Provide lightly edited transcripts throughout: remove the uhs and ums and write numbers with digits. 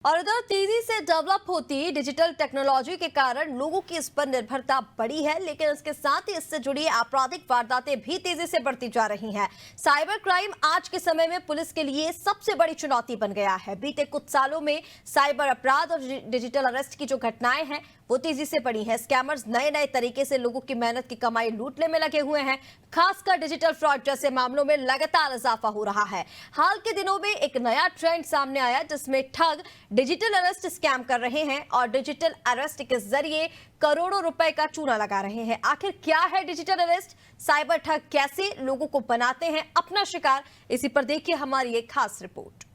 और उधर तेजी से डेवलप होती डिजिटल टेक्नोलॉजी के कारण लोगों की इस पर निर्भरता बढ़ी है, लेकिन इसके साथ ही इससे जुड़ी आपराधिक वारदातें भी तेजी से बढ़ती जा रही हैं। साइबर क्राइम आज के समय में पुलिस के लिए सबसे बड़ी चुनौती बन गया है। बीते कुछ सालों में साइबर अपराध और डिजिटल अरेस्ट की जो घटनाएं हैं वो तेजी से बढ़ी हैं। स्कैमर्स नए नए तरीके से लोगों की मेहनत की कमाई लूटने में लगे हुए हैं। खासकर डिजिटल फ्रॉड जैसे मामलों में लगातार इजाफा हो रहा है। हाल के दिनों में एक नया ट्रेंड सामने आया जिसमें ठग डिजिटल अरेस्ट स्कैम कर रहे हैं और डिजिटल अरेस्ट के जरिए करोड़ों रुपए का चूना लगा रहे हैं। आखिर क्या है डिजिटल अरेस्ट? साइबर ठग कैसे लोगों को बनाते हैं अपना शिकार? इसी पर देखिए हमारी एक खास रिपोर्ट।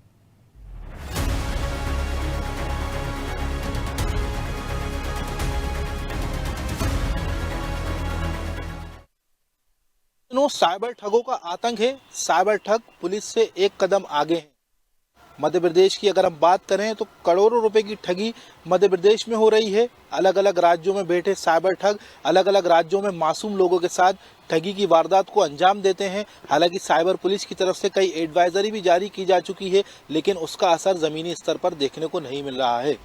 साइबर ठगों का आतंक है। साइबर ठग पुलिस से एक कदम आगे हैं। मध्य प्रदेश की अगर हम बात करें तो करोड़ों रुपए की ठगी मध्य प्रदेश में हो रही है। अलग अलग राज्यों में बैठे साइबर ठग अलग अलग राज्यों में मासूम लोगों के साथ ठगी की वारदात को अंजाम देते हैं। हालांकि साइबर पुलिस की तरफ से कई एडवाइजरी भी जारी की जा चुकी है, लेकिन उसका असर जमीनी स्तर पर देखने को नहीं मिल रहा है।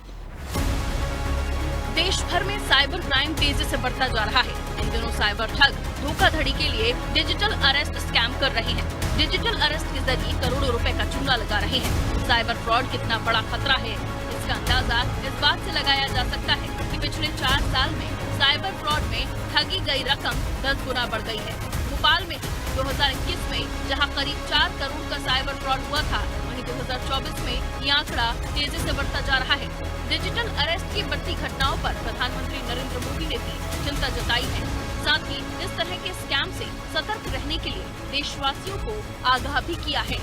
देश भर में साइबर क्राइम तेजी से बढ़ता जा रहा है। इन दिनों साइबर ठग धोखाधड़ी के लिए डिजिटल अरेस्ट स्कैम कर रहे हैं। डिजिटल अरेस्ट के जरिए करोड़ों रुपए का चूना लगा रहे हैं। साइबर फ्रॉड कितना बड़ा खतरा है, इसका अंदाजा इस बात से लगाया जा सकता है कि पिछले 4 साल में साइबर फ्रॉड में ठगी गई रकम 10 गुना बढ़ गई है। भोपाल में 2021 में जहां करीब 4 करोड़ का साइबर फ्रॉड हुआ था, वहीं 2024 में ये आंकड़ा तेजी से बढ़ता जा रहा है। डिजिटल अरेस्ट की बढ़ती घटनाओं पर प्रधानमंत्री नरेंद्र मोदी ने भी चिंता जताई है। साथ ही इस तरह के स्कैम से सतर्क रहने के लिए देशवासियों को आगाह भी किया है।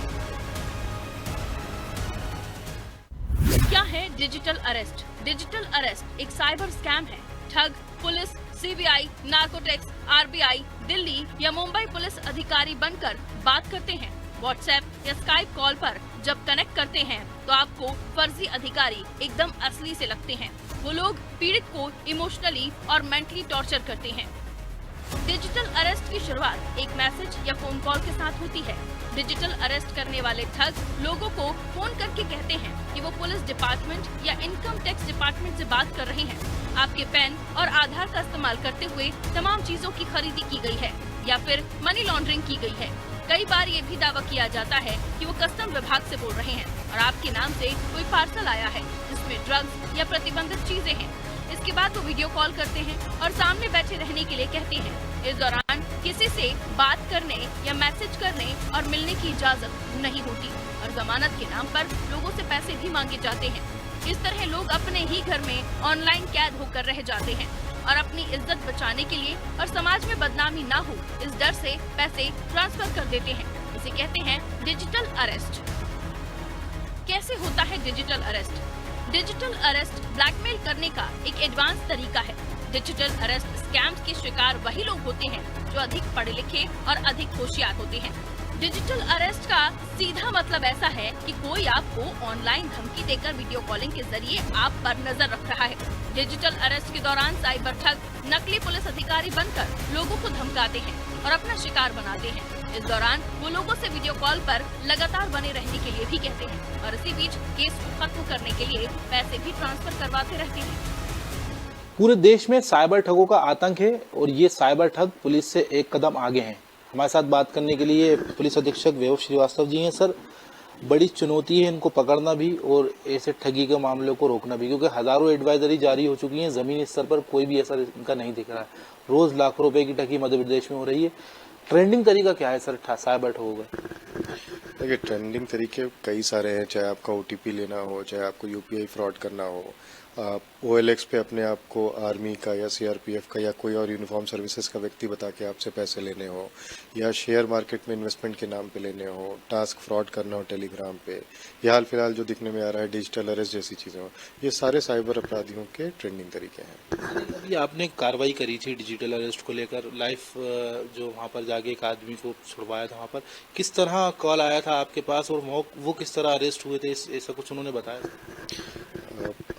क्या है डिजिटल अरेस्ट? डिजिटल अरेस्ट एक साइबर स्कैम है। ठग police, CBI, narcotics, RBI, Delhi या मुंबई पुलिस अधिकारी बनकर बात करते हैं। व्हाट्सएप या स्काइप कॉल पर जब कनेक्ट करते हैं तो आपको फर्जी अधिकारी एकदम असली से लगते हैं। वो लोग पीड़ित को इमोशनली और मेंटली टॉर्चर करते हैं। डिजिटल अरेस्ट की शुरुआत एक मैसेज या फोन कॉल के साथ होती है। डिजिटल अरेस्ट करने वाले ठग लोगों को फोन करके कहते हैं कि वो पुलिस डिपार्टमेंट या इनकम टैक्स डिपार्टमेंट से बात कर रहे हैं। आपके पैन और आधार का इस्तेमाल करते हुए तमाम चीजों की खरीदी की गई है या फिर मनी लॉन्ड्रिंग की गई है। कई बार ये भी दावा किया जाता है कि वो कस्टम विभाग से बोल रहे हैं और आपके नाम से कोई पार्सल आया है जिसमें ड्रग्स या प्रतिबंधित चीजें हैं। इसके बाद वो वीडियो कॉल करते हैं और सामने बैठे रहने के लिए कहते हैं। इस दौरान किसी से बात करने या मैसेज करने और मिलने की इजाजत नहीं होती और जमानत के नाम पर लोगों से पैसे भी मांगे जाते हैं। इस तरह लोग अपने ही घर में ऑनलाइन कैद होकर रह जाते हैं और अपनी इज्जत बचाने के लिए और समाज में बदनामी ना हो इस डर से पैसे ट्रांसफर कर देते हैं। इसे कहते हैं डिजिटल अरेस्ट। कैसे होता है digital arrest? Digital arrest blackmail करने का एक एडवांस तरीका है। डिजिटल अरेस्ट स्कैम्स के शिकार वही लोग होते हैं जो अधिक पढ़े लिखे और अधिक होशियार होते हैं। डिजिटल अरेस्ट का सीधा मतलब ऐसा है कि कोई आपको ऑनलाइन धमकी देकर वीडियो कॉलिंग के जरिए आप पर नजर रख रहा है। डिजिटल अरेस्ट के दौरान साइबर ठग नकली पुलिस अधिकारी बनकर लोगों को धमकाते हैं और अपना शिकार बनाते हैं। इस दौरान वो लोगों से वीडियो कॉल पर लगातार बने रहने के लिए भी कहते हैं और इसी बीच केस को खत्म करने के लिए पैसे भी ट्रांसफर करवाते रहते हैं। पूरे देश में साइबर ठगों का आतंक है और ये साइबर ठग पुलिस से एक कदम आगे हैं। हमारे साथ बात करने के लिए पुलिस अधीक्षक वैभव श्रीवास्तव जी हैं। सर, बड़ी चुनौती है इनको पकड़ना भी और ऐसे ठगी के मामलों को रोकना भी, क्योंकि हजारों एडवाइजरी जारी हो चुकी हैं। जमीनी स्तर पर कोई भी ऐसा इनका नहीं दिख रहा है। रोज लाखों रुपए की ठगी मध्य प्रदेश में हो रही है। ट्रेंडिंग तरीका क्या है सर साइबर ठगों का? देखिए, ट्रेंडिंग तरीके कई सारे हैं। चाहे आपका OTP लेना हो, चाहे आपको UPI फ्रॉड करना हो, आप OLX पे अपने आप को आर्मी का या CRPF का या कोई और यूनिफॉर्म सर्विसेज का व्यक्ति बता के आपसे पैसे लेने हो, या शेयर मार्केट में इन्वेस्टमेंट के नाम पे लेने हो, टास्क फ्रॉड करना हो टेलीग्राम पे, या हाल फिलहाल जो दिखने में आ रहा है डिजिटल अरेस्ट जैसी चीज़ें हो, ये सारे साइबर अपराधियों के ट्रेंडिंग तरीके हैं। अभी आपने कार्रवाई करी थी डिजिटल अरेस्ट को लेकर, लाइव जो वहाँ पर जाके एक आदमी को छुड़वाया था, वहाँ पर किस तरह कॉल आया था आपके पास और वो किस तरह अरेस्ट हुए थे, ऐसा कुछ उन्होंने बताया?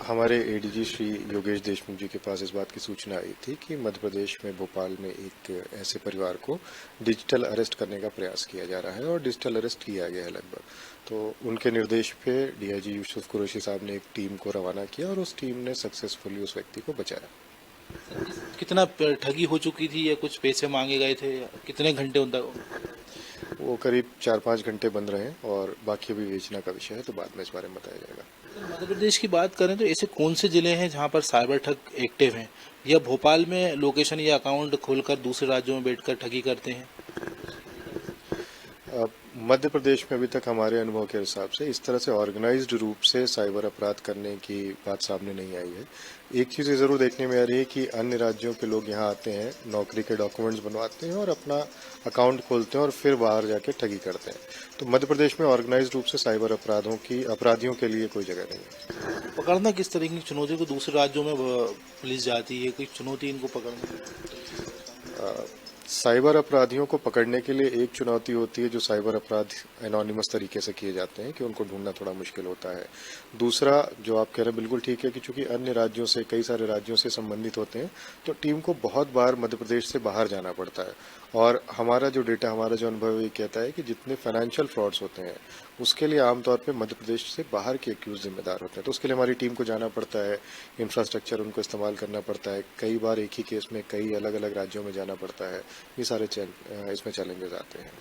हमारे एडीजी श्री योगेश देशमुख जी के पास इस बात की सूचना आई थी कि मध्य प्रदेश में भोपाल में एक ऐसे परिवार को डिजिटल अरेस्ट करने का प्रयास किया जा रहा है और डिजिटल अरेस्ट किया गया है लगभग। तो उनके निर्देश पे डीआईजी यूसुफ कुरैशी साहब ने एक टीम को रवाना किया और उस टीम ने सक्सेसफुली उस व्यक्ति को बचाया। कितना ठगी हो चुकी थी या कुछ पैसे मांगे गए थे, कितने घंटे उन तक? वो करीब 4-5 घंटे बंद रहे और बाकी अभी विवेचना का विषय है, तो बाद में इस बारे में बताया जाएगा। मध्य प्रदेश की बात करें तो ऐसे कौन से जिले हैं जहां पर साइबर ठग एक्टिव हैं, या भोपाल में लोकेशन या अकाउंट खोलकर दूसरे राज्यों में बैठकर ठगी करते हैं? मध्य प्रदेश में अभी तक हमारे अनुभव के हिसाब से इस तरह से ऑर्गेनाइज्ड रूप से साइबर अपराध करने की बात सामने नहीं आई है। एक चीज़ जरूर देखने में आ रही है कि अन्य राज्यों के लोग यहाँ आते हैं, नौकरी के डॉक्यूमेंट्स बनवाते हैं और अपना अकाउंट खोलते हैं और फिर बाहर जाके ठगी करते हैं। तो मध्य प्रदेश में ऑर्गेनाइज्ड रूप से साइबर अपराधियों के लिए कोई जगह नहीं है। पकड़ना किस तरह की चुनौती को दूसरे राज्यों में पुलिस जाती है, कोई चुनौती इनको पकड़ने? साइबर अपराधियों को पकड़ने के लिए एक चुनौती होती है जो साइबर अपराध एनोनिमस तरीके से किए जाते हैं कि उनको ढूंढना थोड़ा मुश्किल होता है। दूसरा, जो आप कह रहे हैं बिल्कुल ठीक है कि चूंकि अन्य राज्यों से, कई सारे राज्यों से संबंधित होते हैं, तो टीम को बहुत बार मध्य प्रदेश से बाहर जाना पड़ता है। और हमारा जो डेटा, हमारा जो अनुभव ये कहता है कि जितने फाइनेंशियल फ्रॉड्स होते हैं उसके लिए आमतौर पे मध्य प्रदेश से बाहर के एक्यूज जिम्मेदार होते हैं। तो उसके लिए हमारी टीम को जाना पड़ता है, इंफ्रास्ट्रक्चर उनको इस्तेमाल करना पड़ता है, कई बार एक ही केस में कई अलग अलग राज्यों में जाना पड़ता है। ये सारे इसमें चैलेंजेस आते हैं।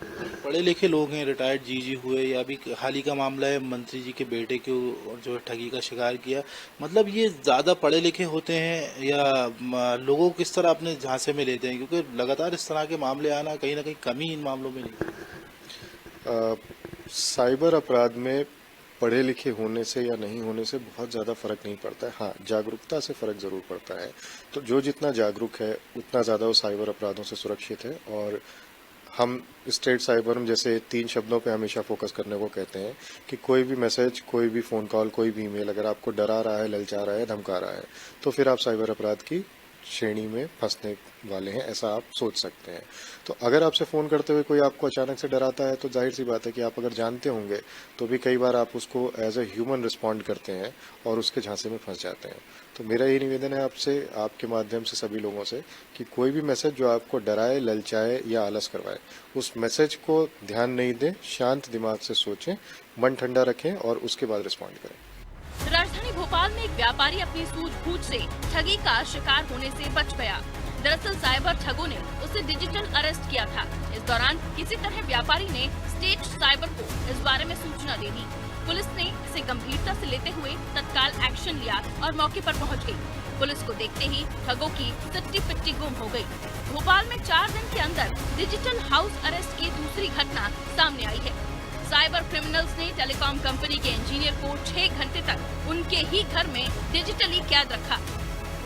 पढ़े लिखे लोग हैं, रिटायर्ड जीजी हुए, या अभी हाल ही का मामला है मंत्री जी के बेटे को जो है ठगी का शिकार किया, मतलब ये ज़्यादा पढ़े लिखे होते हैं या लोगों को किस तरह अपने झांसे में लेते हैं? क्योंकि लगातार इस तरह के मामले आना, कहीं ना कहीं कमी इन मामलों में नहीं। साइबर अपराध में पढ़े लिखे होने से या नहीं होने से बहुत ज़्यादा फर्क नहीं पड़ता है। हाँ, जागरूकता से फर्क ज़रूर पड़ता है। तो जो जितना जागरूक है उतना ज़्यादा वो साइबर अपराधों से सुरक्षित है। और हम स्टेट साइबर में जैसे 3 शब्दों पे हमेशा फोकस करने को कहते हैं कि कोई भी मैसेज, कोई भी फ़ोन कॉल, कोई भी ईमेल अगर आपको डरा रहा है, ललचा रहा है, धमका रहा है, तो फिर आप साइबर अपराध की श्रेणी में फंसने वाले हैं, ऐसा आप सोच सकते हैं। तो अगर आपसे फ़ोन करते हुए कोई आपको अचानक से डराता है तो जाहिर सी बात है कि आप अगर जानते होंगे तो भी कई बार आप उसको एज ए ह्यूमन रिस्पॉन्ड करते हैं और उसके झांसे में फंस जाते हैं। तो मेरा ये निवेदन है आपसे, आपके माध्यम से सभी लोगों से, कि कोई भी मैसेज जो आपको डराए, ललचाए या आलस करवाए, उस मैसेज को ध्यान नहीं दें, शांत दिमाग से सोचें, मन ठंडा रखें और उसके बाद रिस्पॉन्ड करें। राजधानी भोपाल में एक व्यापारी अपनी सूझबूझ से ठगी का शिकार होने से बच गया। दरअसल साइबर ठगों ने उसे डिजिटल अरेस्ट किया था। इस दौरान किसी तरह व्यापारी ने स्टेट साइबर को इस बारे में सूचना दे दी। पुलिस ने इसे गंभीरता से लेते हुए तत्काल एक्शन लिया और मौके पर पहुंच गई। पुलिस को देखते ही ठगों की सट्टी पिट्टी गुम हो गई। भोपाल में 4 दिन के अंदर डिजिटल हाउस अरेस्ट की दूसरी घटना सामने आई है। साइबर क्रिमिनल्स ने टेलीकॉम कंपनी के इंजीनियर को 6 घंटे तक उनके ही घर में डिजिटली कैद रखा।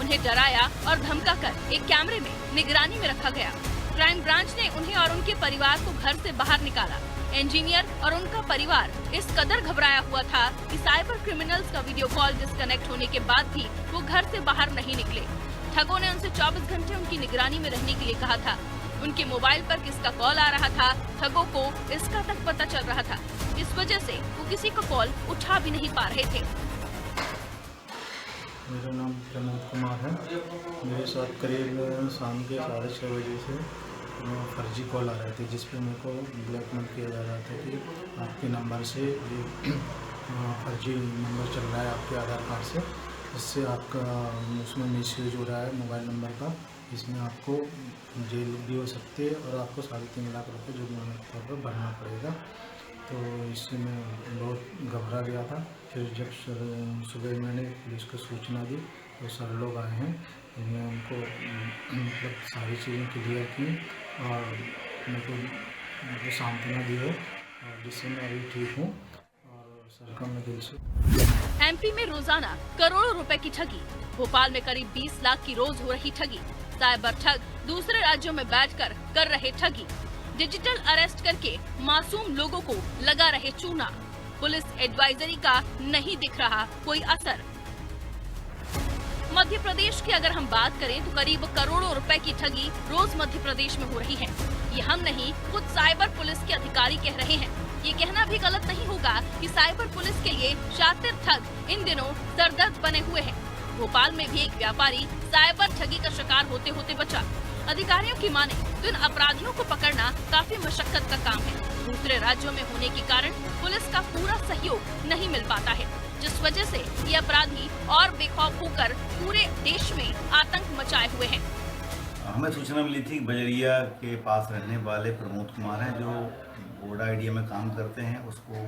उन्हें डराया और धमकाकर एक कैमरे में निगरानी में रखा गया। क्राइम ब्रांच ने उन्हें और उनके परिवार को घर से बाहर निकाला। इंजीनियर और उनका परिवार इस कदर घबराया हुआ था कि साइबर क्रिमिनल्स का वीडियो कॉल डिस्कनेक्ट होने के बाद भी वो घर से बाहर नहीं निकले। ठगों ने उनसे 24 घंटे उनकी निगरानी में रहने के लिए कहा था। उनके मोबाइल पर किसका कॉल आ रहा था, ठगों को इसका तक पता चल रहा था। इस वजह से वो किसी का कॉल उठा भी नहीं पा रहे थे। मेरा नाम प्रमोद कुमार है। मेरे साथ करीब शाम के 6:30 बजे से फर्जी कॉल आ रहे थे, जिस पे मेरे को ब्लैकमेल किया जा रहा था कि आपके नंबर से ये फर्जी नंबर चल रहा है आपके आधार कार्ड से, इससे आपका उसमें मिसयूज हो रहा है मोबाइल नंबर का, इसमें आपको जेल भी हो सकती है और आपको 3.5 लाख रुपये जुर्माने के तौर पर भरना पड़ेगा। तो इससे मैं बहुत घबरा गया था। फिर जब सुबह मैंने पुलिस को सूचना दी तो सर लोग आए हैं, उन्होंने उनको मतलब सारी चीज़ें क्लियर की और मेरे को सांत्वना दी है, और जिससे मैं अभी ठीक हूँ और सर का मैं दिल से। एमपी में रोजाना करोड़ों रुपए की ठगी। भोपाल में करीब 20 लाख की रोज हो रही ठगी। साइबर ठग दूसरे राज्यों में बैठकर कर रहे ठगी। डिजिटल अरेस्ट करके मासूम लोगों को लगा रहे चूना। पुलिस एडवाइजरी का नहीं दिख रहा कोई असर। मध्य प्रदेश की अगर हम बात करें तो करीब करोड़ों रुपए की ठगी रोज मध्य प्रदेश में हो रही है। ये हम नहीं, खुद साइबर पुलिस के अधिकारी कह रहे हैं। ये कहना भी गलत नहीं होगा कि साइबर पुलिस के लिए शातिर ठग इन दिनों सरदर्द बने हुए हैं। भोपाल में भी एक व्यापारी साइबर ठगी का शिकार होते होते बचा। अधिकारियों की माने तो इन अपराधियों को पकड़ना काफी मशक्कत का काम है। दूसरे राज्यों में होने के कारण पुलिस का पूरा सहयोग नहीं मिल पाता है, जिस वजह से ये अपराधी और बेखौफ होकर पूरे देश में आतंक मचाए हुए हैं। हमें सूचना मिली थी बजरिया के पास रहने वाले प्रमोद कुमार हैं, जो वोडा आइडिया में काम करते हैं। उसको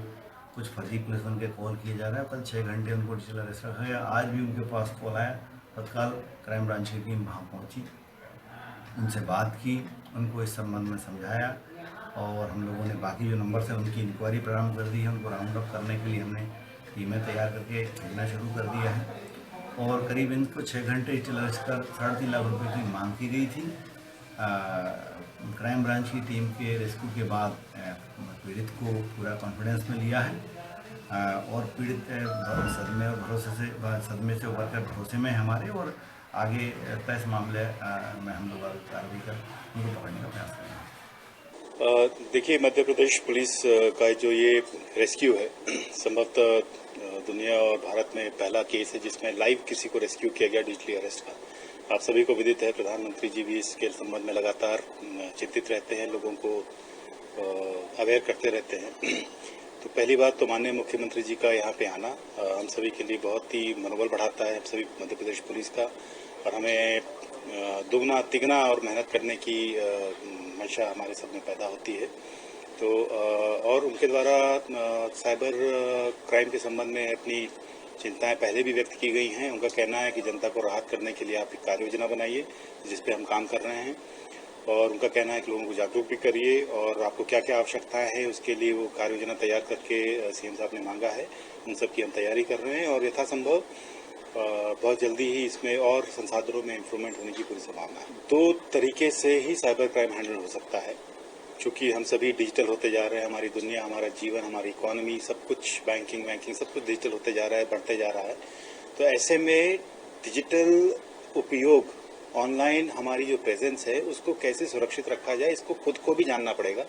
कुछ फर्जी पुलिस उनके कॉल किए जा रहा है। कल 6 घंटे उनको डिजिटल अरेस्ट रखा गया। आज भी उनके पास कॉल आया। तत्काल क्राइम ब्रांच की टीम वहाँ पहुँची, उनसे बात की, उनको इस संबंध में समझाया और हम लोगों ने बाकी जो नंबर से उनकी इंक्वायरी प्रारंभ कर दी है। उनको राउंड अप करने के लिए हमने टीमें तैयार करके भेजना शुरू कर दिया है और करीब इनको 6 घंटे डिजिटल अरेस्ट कर 3.5 लाख रुपए की मांग की गई थी। क्राइम ब्रांच की टीम के रेस्क्यू के बाद पीड़ित को पूरा कॉन्फिडेंस में लिया है और पीड़ित सदमे और सदमे से उभर कर भरोसे में हमारे और आगे इस मामले में हम लोग कार्रवाई कर उनको पकड़ने का प्रयास करेंगे। देखिए, मध्य प्रदेश पुलिस का जो ये रेस्क्यू है संभवतः दुनिया और भारत में पहला केस है जिसमें लाइव किसी को रेस्क्यू किया गया डिजिटली अरेस्ट का। आप सभी को विदित है, प्रधानमंत्री जी भी इसके संबंध में लगातार चिंतित रहते हैं, लोगों को अवेयर करते रहते हैं। तो पहली बात तो माननीय मुख्यमंत्री जी का यहाँ पे आना हम सभी के लिए बहुत ही मनोबल बढ़ाता है, हम सभी मध्य प्रदेश पुलिस का, और हमें दुगना तिगना और मेहनत करने की मंशा हमारे सब में पैदा होती है। तो और उनके द्वारा साइबर क्राइम के संबंध में अपनी चिंताएं पहले भी व्यक्त की गई हैं। उनका कहना है कि जनता को राहत करने के लिए आप एक कार्य योजना बनाइए, जिस पे हम काम कर रहे हैं, और उनका कहना है कि लोगों को जागरूक भी करिए और आपको क्या क्या आवश्यकताएं हैं उसके लिए वो कार्य योजना तैयार करके सीएम साहब ने मांगा है, उन सब की हम तैयारी कर रहे हैं और यथासंभव बहुत जल्दी ही इसमें और संसाधनों में इम्प्रूवमेंट होने की पूरी संभावना है। 2 तरीके से ही साइबर क्राइम हैंडल हो सकता है, चूँकि हम सभी डिजिटल होते जा रहे हैं, हमारी दुनिया, हमारा जीवन, हमारी इकोनॉमी, सब कुछ बैंकिंग सब कुछ डिजिटल होते जा रहा है, बढ़ते जा रहा है। तो ऐसे में डिजिटल उपयोग, ऑनलाइन हमारी जो प्रेजेंस है उसको कैसे सुरक्षित रखा जाए, इसको खुद को भी जानना पड़ेगा।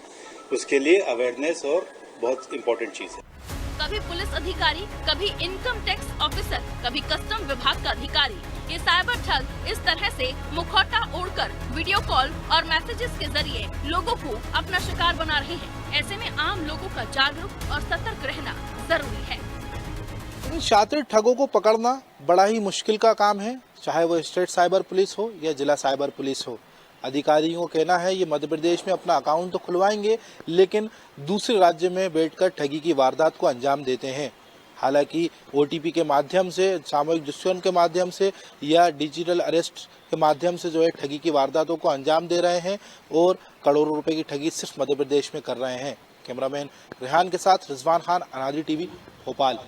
उसके लिए अवेयरनेस और बहुत इम्पोर्टेंट चीज़ है। कभी पुलिस अधिकारी, कभी इनकम टैक्स ऑफिसर, कभी कस्टम विभाग का अधिकारी, ये साइबर ठग इस तरह से मुखौटा ओढ़कर वीडियो कॉल और मैसेजेस के जरिए लोगों को अपना शिकार बना रहे हैं। ऐसे में आम लोगों का जागरूक और सतर्क रहना जरूरी है। इन शातिर ठगों को पकड़ना बड़ा ही मुश्किल का काम है, चाहे वो स्टेट साइबर पुलिस हो या जिला साइबर पुलिस हो। अधिकारियों को कहना है ये मध्य प्रदेश में अपना अकाउंट तो खुलवाएंगे, लेकिन दूसरे राज्य में बैठकर ठगी की वारदात को अंजाम देते हैं। हालांकि ओटीपी के माध्यम से, सामूहिक दुष्कर्म के माध्यम से या डिजिटल अरेस्ट के माध्यम से जो है ठगी की वारदातों को अंजाम दे रहे हैं और करोड़ों रुपए की ठगी सिर्फ मध्य प्रदेश में कर रहे हैं। कैमरामैन रेहान के साथ रिजवान खान, अनादि टीवी, भोपाल।